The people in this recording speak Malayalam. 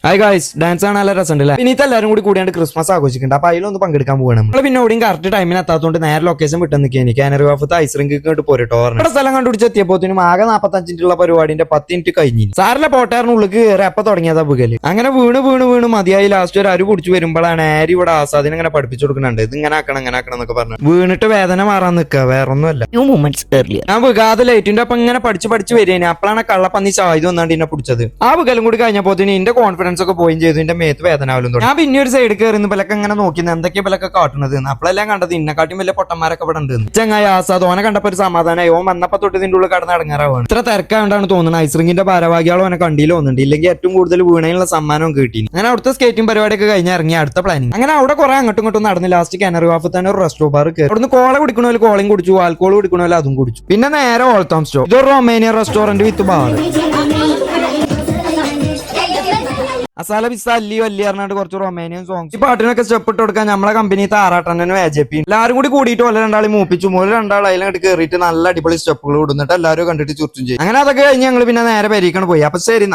ഹായ് ഗായ്സ്, ഡാൻസ് ആണ് നല്ല രസമുണ്ടല്ലേ. പിന്നെ എല്ലാവരും കൂടിയാണ്ട് ക്രിസ്മസ് ആഘോഷിക്കുന്നുണ്ട്. അപ്പൊ അതിലൊന്ന് പങ്കെടുക്കാൻ പോകണം. നമ്മൾ പിന്നെ ഓടിയും കറക്റ്റ് ടൈമിന് എത്താത്തതുകൊണ്ട് നേരെ ലൊക്കേഷൻ വിട്ടു നിൽക്കുകയാണ്. കാനറി വാഫത്ത് ഐസ്റിംഗ് ഇങ്ങോട്ട് പോരട്ടോ. ഇവിടെ സ്ഥലം കണ്ടുപിടിച്ചെത്തിയപ്പോത്തിനും ആകെ 45 മിനിറ്റുള്ള പരിപാടിന്റെ 10 മിനിറ്റ് കഴിഞ്ഞു. സാറിലെ പോട്ടാറിനുള്ളിൽ കയറി അപ്പൊ തുടങ്ങിയതാ പുകല്. അങ്ങനെ വീണ് മതിയായി. ലാസ്റ്റ് ഒരു അരു കുടിച്ചു വരുമ്പോഴാണ് ആര് ഇവിടെ ആസാദിനെ ഇങ്ങനെ പഠിപ്പിച്ചു കൊടുക്കുന്നുണ്ട്. ഇത് ഇങ്ങനെ ആക്കണം എന്നൊക്കെ പറഞ്ഞു. വീണിട്ട് വേദന മാറാൻ നിൽക്കുക, വേറെ ഒന്നുമല്ല. ഞാൻ വികാതെ ലൈറ്റിന്റെ അപ്പം ഇങ്ങനെ പഠിച്ചു വരികയാണ്. അപ്പോഴാണ് കള്ളപ്പന്നി ചായത് വന്നാണ്ട് എന്നെ പിടിച്ചത്. ആ വികലും കൂടി കഴിഞ്ഞപ്പോത്തിന് എന്റെ കോൺഫിഡൻസ് ഒക്കെ പോയും ചെയ്തു. എന്റെ മേത്ത് വേദന ആവലും തുടങ്ങി. ഞാൻ പിന്നെ ഒരു സൈഡ് കയറി ബലൊക്കെ ഇങ്ങനെ നോക്കി എന്തൊക്കെ ബലൊക്കെ കാട്ടുന്നത്. അപ്പോഴെല്ലാം കണ്ടത് ഇന്നെക്കാട്ടും വലിയ പൊട്ടന്മാരൊക്കെ ഇവിടെ ഉണ്ട്. ചങ്ങായി ആസാദ് ഓനെ കണ്ടപ്പോ ഒരു സമാധാനമായി. ഓൻ വന്നപ്പോ തൊട്ട് ഇതിന്റെ ഉള്ളിൽ കടന്ന് അടങ്ങാറാവാണ്. ഇത്ര തിരക്കാണ്ടാണ് തോന്നുന്നത്. ഐസ്റിംഗിന്റെ ഭാരവാഹികളും ഓനെ കണ്ടിയിൽ ഒന്നുണ്ട്. ഇല്ലെങ്കിൽ ഏറ്റവും കൂടുതൽ വീണയിലുള്ള സമ്മാനവും കിട്ടി. അങ്ങനെ അവിടുത്തെ സ്കേറ്റിംഗ് പരിപാടിയൊക്കെ കഴിഞ്ഞ് ഇറങ്ങി അടുത്ത പ്ലാനിങ്. അങ്ങനെ അവിടെ കുറെ അങ്ങോട്ടും ഇങ്ങോട്ടും നടന്ന് ലാസ്റ്റ് കാനറി വാഫത്ത് തന്നെ ഒരു റെസ്റ്റോ ബാർ കയറി. അവിടുന്ന് കോള കുടിക്കണമല്ലോ കോളയും കുടിച്ചു, ആൽക്കോൾ കുടിക്കണമല്ലോ അതും കുടിച്ചു. പിന്നെ നേരെ ഓൾത്താം സ്റ്റോ. ഇതൊരു റൊമേനിയൻ റെസ്റ്റോറന്റ് വിത്ത് ബാർ. അസാല പിസ്സ അല്ലി പറഞ്ഞിട്ട് കുറച്ച് റൊമേനിയൻ സോങ്സ്. ഈ പാട്ടിനൊക്കെ സ്റ്റെപ്പ് ഇട്ട് കൊടുക്കാൻ നമ്മളെ കമ്പനി താറാട്ടനും AJP എല്ലാവരും കൂടി കൂടിയിട്ട് ഓല രണ്ടാളി മൂപ്പിച്ചു. മൂല രണ്ടാൾ അതിലങ്ങോട്ട് കയറിയിട്ട് നല്ല അടിപൊളി സ്റ്റെപ്പുകൾ ഇടുന്നിട്ട് എല്ലാവരും കണ്ടിട്ട് ചുറ്റും ചെയ്യും. അങ്ങനെ അതൊക്കെ കഴിഞ്ഞ് ഞങ്ങൾ പിന്നെ നേരെ പെരീക്കാണ് പോയി. അപ്പൊ ശരി.